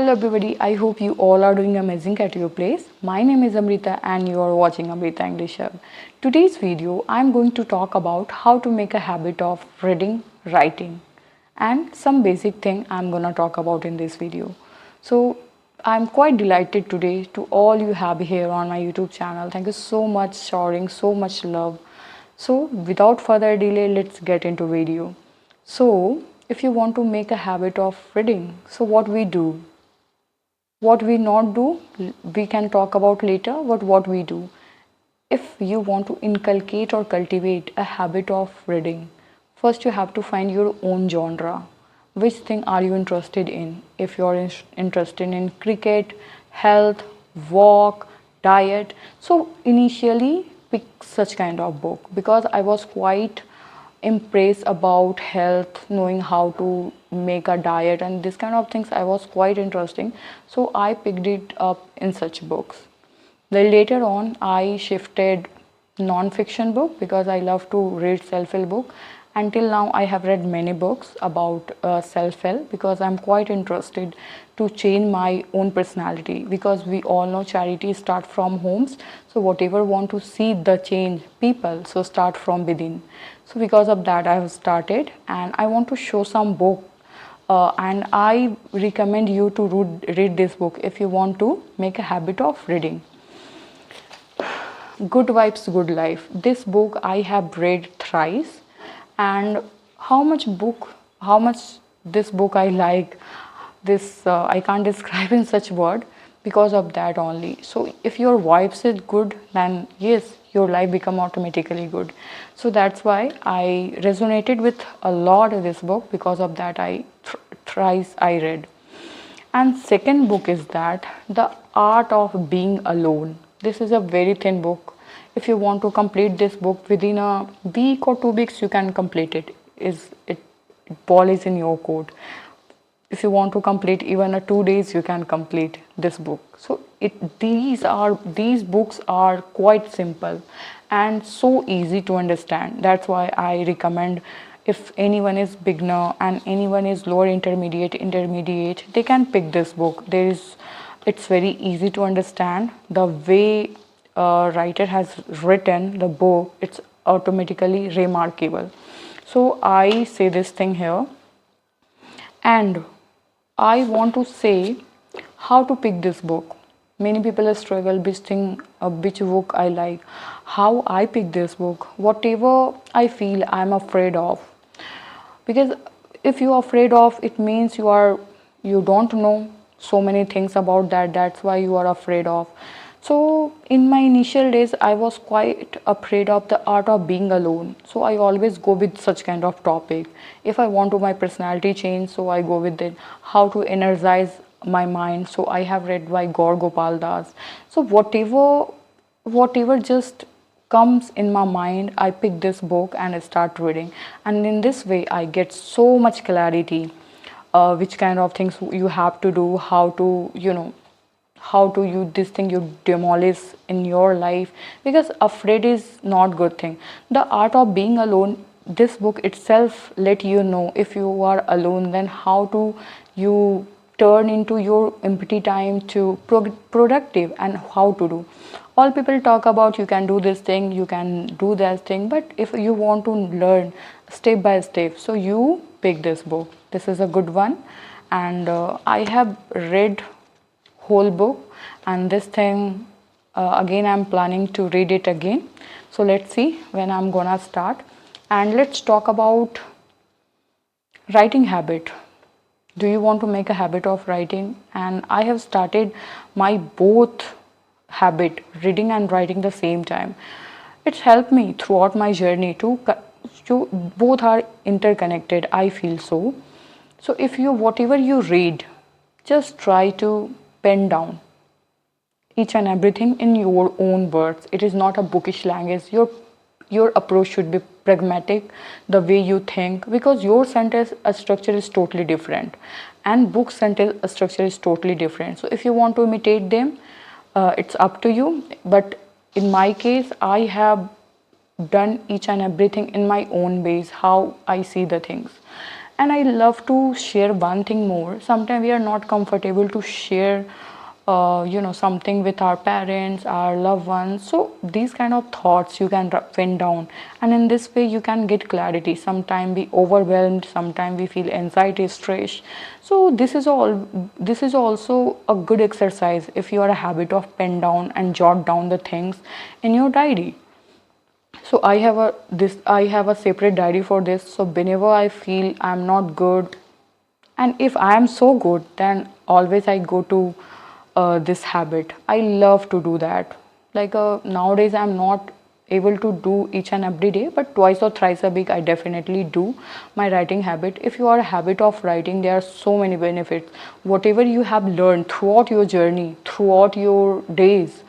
Hello everybody, I hope you all are doing amazing at your place. My name is Amrita and you are watching Amrita English Hub. Today's video, I am going to talk about how to make a habit of reading, writing and some basic thing I'm gonna talk about in this video. So I'm quite delighted today to all you have here on my YouTube channel. Thank you so much showering so much love. So without further delay, let's get into video. So if you want to make a habit of reading, so what we do, what we not do, we can talk about later. But what we do, if you want to inculcate or cultivate a habit of reading, first you have to find your own genre. Which thing are you interested in? If you're interested in cricket, health, walk, diet, so initially pick such kind of book, because I was quite impressed about health, knowing how to make a diet and this kind of things. I was quite interesting, so I picked it up in such books. Then later on I shifted non-fiction book, because I love to read self-help book. Until now I have read many books about self-help, because I'm quite interested to change my own personality, because we all know charity start from homes. So whatever want to see the change people, so start from within. So because of that I have started, and I want to show some book, and I recommend you to read this book if you want to make a habit of reading. Good Vibes, Good Life. This book I have read thrice, and how much this book I like. This I can't describe in such word, because of that only. So if your vibes is good, then yes, your life become automatically good. So that's why I resonated with a lot of this book. Because of that I thrice I read. And second book is that The Art of Being Alone. This is a very thin book. If you want to complete this book within a week or 2 weeks, you can complete it. Ball is in your court. If you want to complete even a 2 days, you can complete this book. So these books are quite simple and so easy to understand. That's why I recommend, if anyone is beginner and anyone is lower intermediate, they can pick this book. It's very easy to understand. The way a writer has written the book, it's automatically remarkable. So I say this thing here, and I want to say how to pick this book. Many people struggle which book I like. How I pick this book, whatever I feel I'm afraid of. Because if you're afraid of, it means you don't know so many things about that. That's why you are afraid of. So in my initial days I was quite afraid of The Art of Being Alone. So I always go with such kind of topic. If I want to my personality change, so I go with it. How to energize my mind, so I have read by Gaur Gopal Das. So whatever just comes in my mind, I pick this book and I start reading. And in this way I get so much clarity, which kind of things you have to do, how to how to use this thing you demolish in your life. Because afraid is not good thing. The Art of Being Alone, this book itself let you know, if you are alone, then how to you turn into your empty time to productive, and how to do. All people talk about you can do this thing, you can do that thing, but if you want to learn step by step, so you pick this book. This is a good one, and I have read whole book, and this thing again I'm planning to read it again. So let's see when I'm gonna start. And let's talk about writing habit. Do you want to make a habit of writing? And I have started my both habit, reading and writing the same time. It's helped me throughout my journey to both are interconnected, I feel so. So if you whatever you read, just try to pen down each and everything in your own words. It is not a bookish language. Your approach should be pragmatic, the way you think, because your sentence structure is totally different and book sentence structure is totally different. So if you want to imitate them, it's up to you. But in my case, I have done each and everything in my own ways, how I see the things. And I love to share one thing more. Sometimes we are not comfortable to share something with our parents, our loved ones. So these kind of thoughts you can pen down, and in this way you can get clarity. Sometimes we overwhelmed, sometimes we feel anxiety, stress. So this is also a good exercise if you are a habit of pen down and jot down the things in your diary. So I have a separate diary for this. So whenever I feel I'm not good, and if I am so good, then always I go to this habit. I love to do that. Like nowadays I'm not able to do each and every day, but twice or thrice a week I definitely do my writing habit. If you are a habit of writing, there are so many benefits. Whatever you have learned throughout your journey, throughout your days,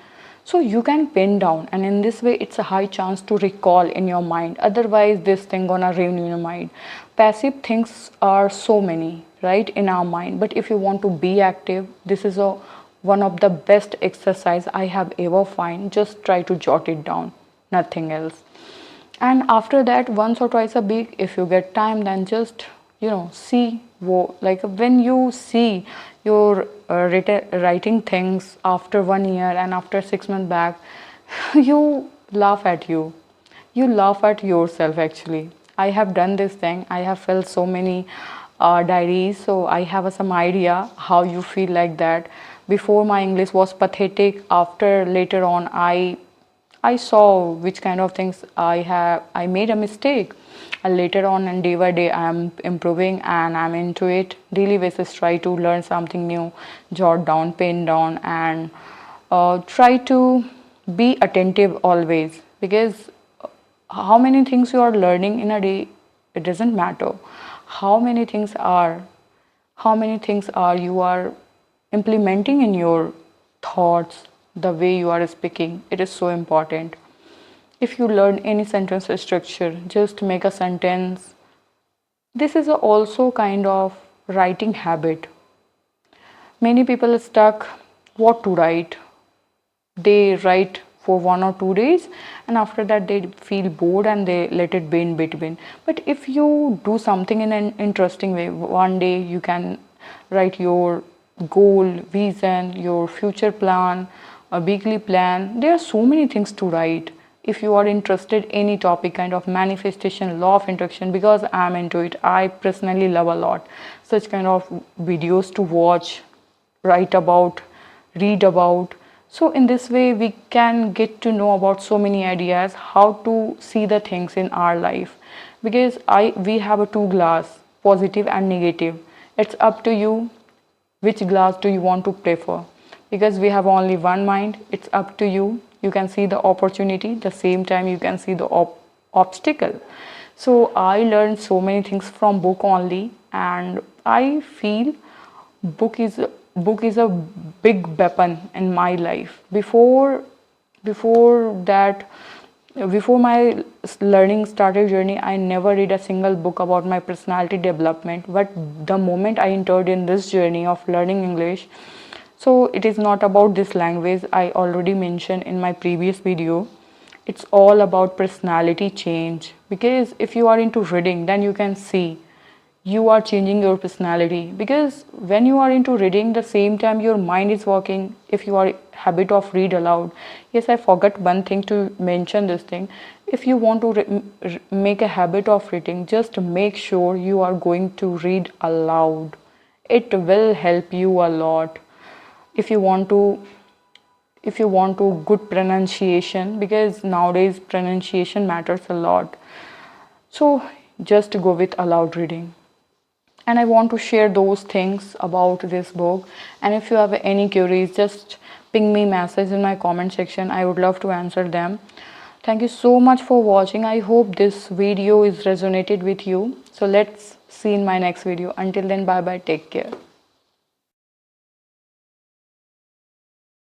so you can pen down, and in this way it's a high chance to recall in your mind. Otherwise this thing gonna ruin your mind. Passive things are so many, right, in our mind, but if you want to be active, this is a one of the best exercise I have ever find. Just try to jot it down, nothing else. And after that, once or twice a week, if you get time, then just see like when you see your writing things after 1 year and after 6 months back, you laugh at you laugh at yourself. Actually, I have done this thing. I have filled so many diaries, so I have some idea how you feel like that. Before, my English was pathetic. After, later on, I saw which kind of things I made a mistake. And later on, and day by day I am improving and I'm into it. Daily basis try to learn something new, jot down, pen down, and try to be attentive always, because how many things you are learning in a day, it doesn't matter. How many things are how many things are you are implementing in your thoughts, the way you are speaking, it is so important. If you learn any sentence structure, just make a sentence. This is also kind of writing habit. Many people are stuck what to write. They write for 1 or 2 days, and after that they feel bored and they let it be in between. But if you do something in an interesting way, one day you can write your goal, vision, your future plan, a weekly plan. There are so many things to write. If you are interested any topic, kind of manifestation, law of attraction, because I'm into it, I personally love a lot such kind of videos to watch, write about, read about. So in this way we can get to know about so many ideas how to see the things in our life. Because I we have a two glass, positive and negative. It's up to you which glass do you want to prefer, because we have only one mind. It's up to you. You can see the opportunity, the same time you can see the obstacle. So I learned so many things from book only, and I feel book is book is a big weapon in my life. Before that, before my learning started journey, I never read a single book about my personality development. But the moment I entered in this journey of learning English, so it is not about this language. I already mentioned in my previous video, it's all about personality change. Because if you are into reading, then you can see you are changing your personality. Because when you are into reading, the same time your mind is working. If you are habit of read aloud, yes, I forgot one thing to mention this thing. If you want to make a habit of reading, just make sure you are going to read aloud. It will help you a lot. If you want to good pronunciation, because nowadays pronunciation matters a lot, so just go with aloud reading. And I want to share those things about this book. And if you have any queries, just ping me message in my comment section. I would love to answer them. Thank you so much for watching. I hope this video is resonated with you. So let's see in my next video. Until then, bye bye, take care.